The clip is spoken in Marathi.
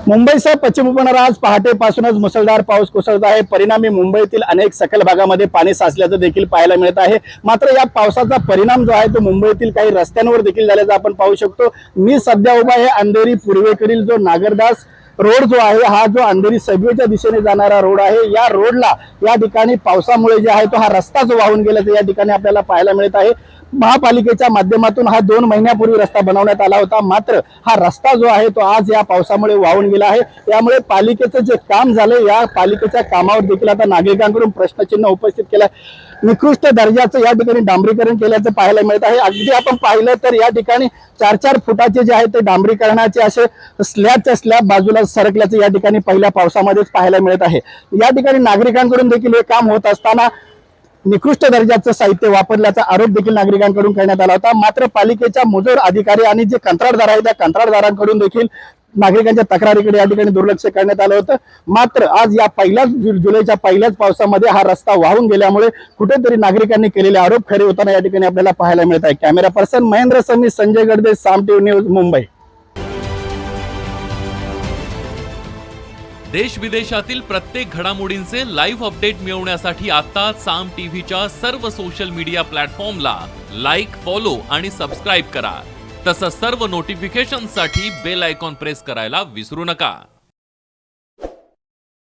मुंबईसह पश्चिम उपनगरात आज पहाटेपासूनच मुसळधार पाऊस कोसळत आहे। परिणामी मुंबईतील अनेक सखल भागामध्ये पाणी साचल्याचं देखील पाहायला मिळत आहे। मात्र या पावसाचा परिणाम जो आहे तो मुंबईतील काही रस्त्यांवर देखील झाल्याचं आपण पाहू शकतो। मी सध्या उभा आहे अंधेरी पूर्वेकडील जो नागरदास रोड जो आहे, हा जो अंधेरी सबवेच्या दिशेने जाणारा रोड आहे, या रोडला या ठिकाणी पावसामुळे जे आहे तो हा रस्ता जो वाहून गेल्याचं या ठिकाणी आपल्याला पाहायला मिळत आहे। महापालिकेच्या माध्यमातून हा 2 महिन्यापूर्वी रस्ता बनवण्यात आला होता, मात्र हा रस्ता जो आहे तो आज या पावसामुळे वाहून गेला आहे। त्यामुळे पालिकेचं जे काम झालं, या पालिकेच्या कामावर देखील आता नागरिकांकडून प्रश्नचिन्ह उपस्थित केलं। निकृष्ट दर्जाचं या ठिकाणी डांबरीकरण केल्याचं पाहायला मिळत आहे। अगदी आपण पाहिलं तर या ठिकाणी 4-4 फुटाचे जे आहे ते डांबरीकरणाचे असे स्लॅब बाजूला सरकल्याचं या ठिकाणी पहिल्या पावसामध्येच पाहायला मिळत आहे। या ठिकाणी नागरिकांकडून देखील हे काम होत असताना निकृष्ट दर्जाचं साहित्य वापरल्याचा आरोप देखील नागरिकांकडून करण्यात आला होता। मात्र पालिकेच्या मुजोर अधिकारी आणि जे कंत्राटदार आहेत त्या कंत्राटदारांकडून देखील नागरिकांच्या तक्रारीकडे या ठिकाणी दुर्लक्ष करण्यात आलं होतं। मात्र आज या जुलैच्या पहिल्याच पावसामध्ये हा रस्ता वाहून गेल्यामुळे कुठेतरी नागरिकांनी केलेले आरोप खरे होताना या ठिकाणी आपल्याला पाहायला मिळत आहे। कॅमेरा पर्सन महेंद्र समी, संजय गडदे, साम टीव्ही न्यूज, मुंबई। देश विदेशातील प्रत्येक घडामोडींचे लाईव्ह अपडेट मिळवण्यासाठी आता साम टीव्हीच्या सर्व सोशल मीडिया प्लॅटफॉर्मला लाईक, फॉलो आणि सबस्क्राईब करा। तसंच सर्व नोटिफिकेशनसाठी बेल आयकॉन प्रेस करायला विसरू नका।